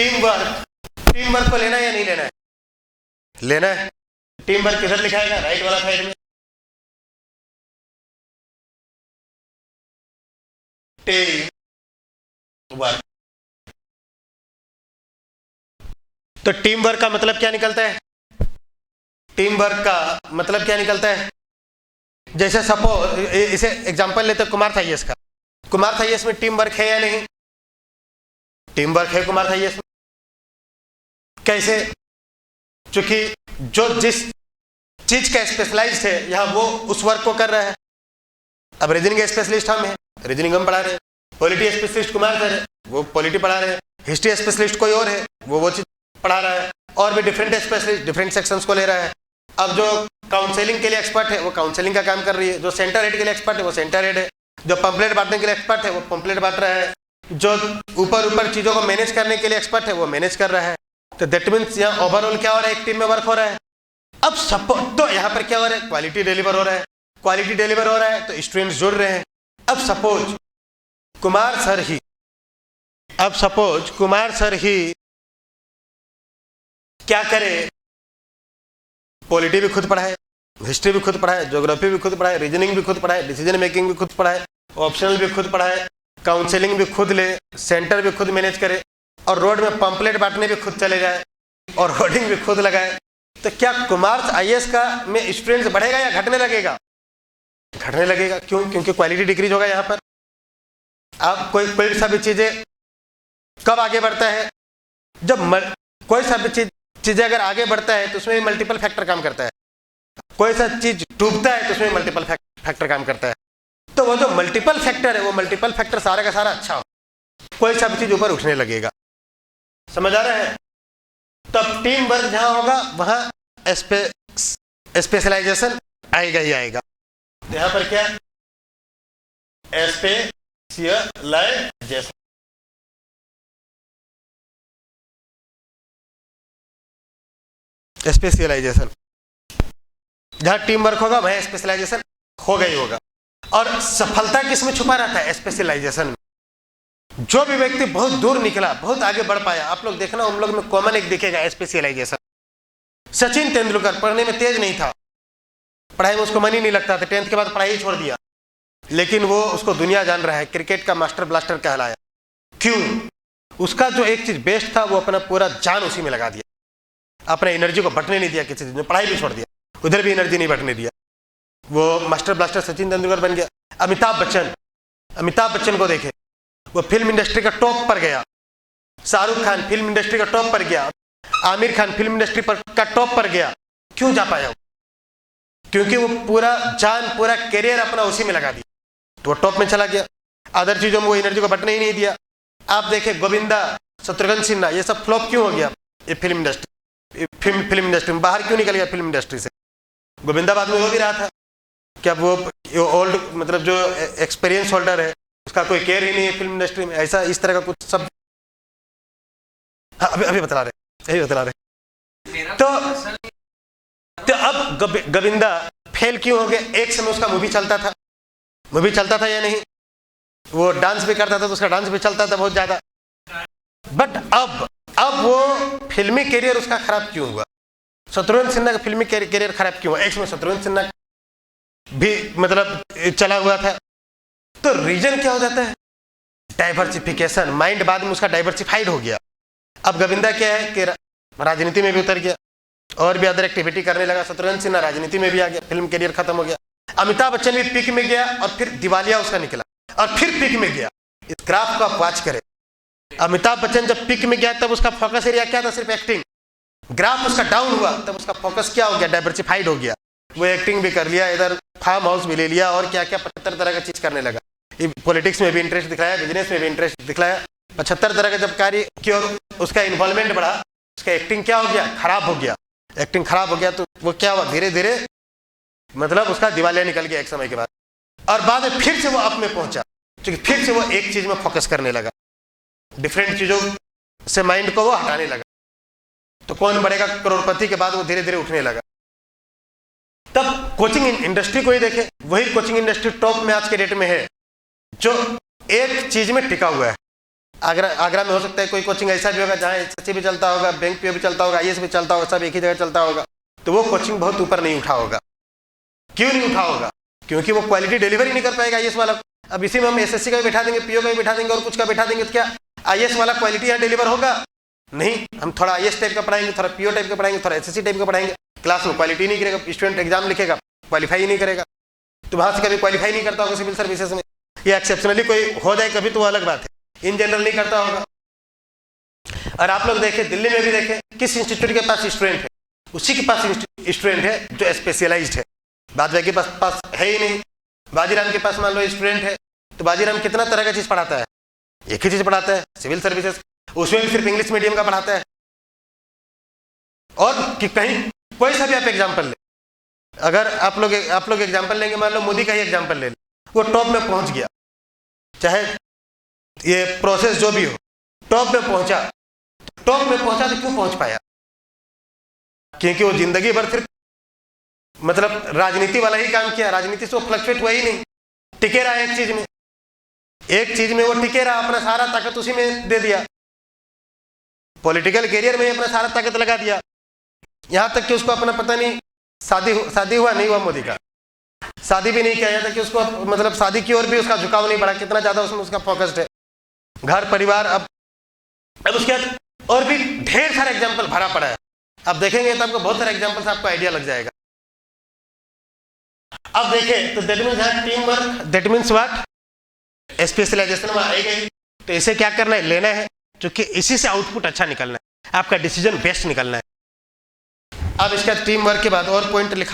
Team work को लेना है या नहीं लेना है? लेना है। टीम वर्क किधर लिखाएगा? राइट वाला साइड में। Team work. तो टीम वर्क का मतलब क्या निकलता है? टीम वर्क का मतलब क्या निकलता है? जैसे सपोज इसे एग्जांपल लेते हैं कुमार थाइयस का। कुमार थाइयस में टीम वर्क है या नहीं? टीम वर्क है कुमार थाइयस में। कैसे? क्योंकि जो जिस चीज का स्पेशलाइज्ड है यहाँ वो उस वर्क को कर रहा है। अब रीजनिंग स्पेशलिस्ट हम हैं, रीजनिंग हम पढ़ा रहे हैं। पॉलिटी स्पेशलिस्ट कुमार सर है, वो पॉलिटी पढ़ा रहे हैं। हिस्ट्री स्पेशलिस्ट कोई और है, वो चीज पढ़ा रहा है। और भी डिफरेंट स्पेशलिस्ट डिफरेंट सेक्शंस को ले रहा है। अब जो काउंसलिंग के लिए एक्सपर्ट है वो काउंसलिंग का काम कर रही है। जो सेंटर हेड के लिए एक्सपर्ट है वो सेंटर हेड है। जो पंपलेट बांटने के लिए एक्सपर्ट है वो पंपलेट बांट रहा है। जो ऊपर चीजों को मैनेज करने के लिए एक्सपर्ट है वो मैनेज कर रहा है। तो दैट मीन्स यहाँ ओवरऑल क्या हो रहा है? एक टीम में वर्क हो रहा है। अब सपोज तो यहाँ पर क्या हो रहा है? क्वालिटी डिलीवर हो रहा है। क्वालिटी डिलीवर हो रहा है तो स्टूडेंट्स जुड़ रहे हैं। अब सपोज कुमार सर ही क्या करे? पॉलिटी भी खुद पढ़ाए, हिस्ट्री भी खुद पढ़ाए, ज्योग्राफी भी खुद पढ़ाए, रीजनिंग भी खुद पढ़ाए, डिसीजन मेकिंग भी खुद पढ़ाए, ऑप्शनल भी खुद पढ़ाए, काउंसलिंग भी खुद ले, सेंटर भी खुद मैनेज करे और रोड में पंपलेट बांटने भी खुद चले जाए और होर्डिंग भी खुद लगाए। तो क्या कुमार आईएएस का में स्टूडेंट्स बढ़ेगा या घटने लगेगा? घटने लगेगा। क्यों? क्योंकि क्वालिटी डिक्रीज होगा यहाँ पर। अब कोई सा भी चीजें कब आगे बढ़ता है? जब कोई सा भी चीजें अगर आगे बढ़ता है तो उसमें भी मल्टीपल फैक्टर काम करता है। कोई सा चीज डूबता है तो उसमें मल्टीपल फैक्टर काम करता है। तो वो जो मल्टीपल फैक्टर है वो मल्टीपल फैक्टर सारा का सारा अच्छा हो, कोई सा भी चीज ऊपर उठने लगेगा। समझ आ रहा है? तब टीम वर्क जहां होगा वहां स्पेशलाइजेशन आएगा ही आएगा। तो यहां पर क्या? स्पेशलाइजेशन। स्पेशलाइजेशन जहां टीम वर्क होगा वहां स्पेशलाइजेशन होगा ही होगा। और सफलता किसमें छुपा रहता है? स्पेशलाइजेशन में। जो भी व्यक्ति बहुत दूर निकला, बहुत आगे बढ़ पाया, आप लोग देखना उन लोग में कॉमन एक दिखेगा, स्पेशलाइजेशन। सचिन तेंदुलकर पढ़ने में तेज नहीं था, पढ़ाई में उसको मन ही नहीं लगता था, 10th के बाद पढ़ाई छोड़ दिया, लेकिन वो उसको दुनिया जान रहा है, क्रिकेट का मास्टर ब्लास्टर कहलाया। क्यों? उसका जो एक चीज बेस्ट था वो अपना पूरा जान उसी में लगा दिया, अपना एनर्जी को बटने नहीं दिया किसी चीज में, पढ़ाई भी छोड़ दिया, उधर भी एनर्जी नहीं बटने दिया। वो मास्टर ब्लास्टर सचिन तेंदुलकर बन गया। अमिताभ बच्चन को देखे, वो फिल्म इंडस्ट्री का टॉप पर गया। शाहरुख खान फिल्म इंडस्ट्री का टॉप पर गया। आमिर खान फिल्म इंडस्ट्री का टॉप पर गया। क्यों जा पाया? क्योंकि वो पूरा करियर अपना उसी में लगा दिया, तो वो टॉप में चला गया। अदर चीजों में वो एनर्जी को बटने ही नहीं दिया। आप देखे गोविंदा, शत्रुघ्न सिन्हा, ये सब फ्लॉप क्यों हो गया? ये फिल्म इंडस्ट्री में बाहर क्यों निकल गया? फिल्म इंडस्ट्री से। गोविंदा बाद में हो भी रहा था क्या वो ओल्ड, मतलब जो एक्सपीरियंस होल्डर है उसका कोई केयर ही नहीं है फिल्म इंडस्ट्री में, ऐसा इस तरह का कुछ सब। हाँ, अभी बता रहे। तो अब गोविंदा फेल क्यों हो गया? एक समय उसका मूवी चलता था या नहीं? वो डांस भी करता था तो उसका डांस भी चलता था बहुत ज्यादा। बट अब वो फिल्मी करियर उसका खराब क्यों हुआ? शत्रुघ्न सिन्हा का फिल्मी करियर खराब क्यों हुआ? एक समय शत्रुघ्न सिन्हा भी मतलब चला हुआ था। तो रीजन क्या हो जाता है? डाइवर्सिफिकेशन। माइंड बाद में उसका डाइवर्सिफाइड हो गया। अब गोविंदा क्या है कि राजनीति में भी उतर गया और भी अदर एक्टिविटी करने लगा। शत्रुघ्न सिन्हा राजनीति में भी आ गया, फिल्म करियर खत्म हो गया। अमिताभ बच्चन भी पीक में गया और फिर दिवालिया उसका निकला और फिर पीक में गया। इस ग्राफ को आप वॉच करें। अमिताभ बच्चन जब पीक में गया तब उसका फोकस एरिया क्या था? सिर्फ एक्टिंग। ग्राफ उसका डाउन हुआ तब उसका फोकस क्या हो गया? डाइवर्सिफाइड हो गया। वो एक्टिंग भी कर लिया, इधर फार्म हाउस भी ले लिया और क्या क्या 75 तरह का चीज करने लगा। पॉलिटिक्स में भी इंटरेस्ट दिखलाया, बिजनेस में भी इंटरेस्ट दिखलाया। 75 तरह का जब कार्य की और उसका इन्वॉल्वमेंट बढ़ा, उसका एक्टिंग क्या हो गया? खराब हो गया। एक्टिंग खराब हो गया तो वो क्या हुआ? धीरे धीरे मतलब उसका दिवालिया निकल गया एक समय के बाद। और बाद में फिर से वो अप में पहुंचा, क्योंकि फिर से वो एक चीज में फोकस करने लगा, डिफरेंट चीजों से माइंड को वो हटाने लगा। तो कौन बढ़ेगा करोड़पति के बाद वो धीरे धीरे उठने लगा। तब कोचिंग इंडस्ट्री को ही देखे, वही कोचिंग इंडस्ट्री टॉप में आज के डेट में है जो एक चीज में टिका हुआ है। आगरा में हो सकता है कोई कोचिंग ऐसा भी होगा जहाँ एसएससी भी चलता होगा, बैंक पीओ भी चलता होगा, आईएएस भी चलता होगा, सब एक ही जगह चलता होगा, तो वो कोचिंग बहुत ऊपर नहीं उठा होगा। क्यों नहीं उठा होगा? क्योंकि वो क्वालिटी डिलीवरी नहीं कर पाएगा आईएएस वाला। अब इसी में हम एसएससी का भी बैठा देंगे, पीओ का भी बैठा देंगे और कुछ का बैठा देंगे, तो क्या आईएएस वाला क्वालिटी यहाँ डिलीवर होगा? नहीं। हम थोड़ा आईएएस टाइप का पढ़ाएंगे, थोड़ा पीओ टाइप का पढ़ाएंगे, थोड़ा एसएससी टाइप का पढ़ाएंगे, क्लास में क्वालिटी नहीं करेगा, स्टूडेंट एग्जाम लिखेगा क्वालिफाई ही नहीं करेगा, तो वहाँ से कभी क्वालिफाई नहीं करता होगा सिविल सर्विसेज में। या एक्सेप्शनली कोई हो जाए कभी तो वो अलग बात है, इन जनरल नहीं करता होगा। और आप लोग देखें, दिल्ली में भी देखें, किस इंस्टीट्यूट के पास स्टूडेंट है, उसी के पास स्टूडेंट है जो स्पेशलाइज्ड है, बाद के पास है ही नहीं। बाजीराम के पास मान लो स्टूडेंट है, तो बाजीराम कितना तरह का चीज पढ़ाता है? एक ही चीज पढ़ाता है, सिविल सर्विसेज, उसमें भी सिर्फ इंग्लिश मीडियम का पढ़ाता है। और कि कहीं कोई सा भी आप एग्जाम्पल ले, अगर आप लोग एग्जाम्पल लेंगे, मान लो मोदी का ही एग्जाम्पल ले लें, वो टॉप में पहुंच गया, चाहे ये प्रोसेस जो भी हो, टॉप में पहुंचा। टॉप में पहुंचा तो क्यों पहुंच पाया? क्योंकि वो जिंदगी भर सिर्फ मतलब राजनीति वाला ही काम किया, राजनीति से वो फ्लक्चुएट हुआ ही नहीं, टिके रहा एक चीज में वो टिके रहा, अपना सारा ताकत उसी में दे दिया, पॉलिटिकल कैरियर में अपना सारा ताकत लगा दिया। यहां तक कि उसको अपना पता नहीं शादी हुआ नहीं हुआ, मोदी का शादी भी नहीं किया, यहाँ तक कि उसको मतलब शादी की ओर भी उसका झुकाव नहीं बढ़ा, कितना ज्यादा उसमें उसका फोकस्ड है, घर परिवार। अब उसके बाद और भी ढेर सारे एग्जाम्पल भरा पड़ा है, अब देखेंगे तो आपको बहुत सारे एग्जाम्पल से आपको आइडिया लग जाएगा। अब देखें तो that means teamwork, that means what, specialisation में आएगा। तो इसे क्या करना है, लेना है, क्योंकि इसी से आउटपुट अच्छा निकलना है, आपका डिसीजन बेस्ट निकलना है। अब इसका टीम वर्क के बाद और पॉइंट लिखा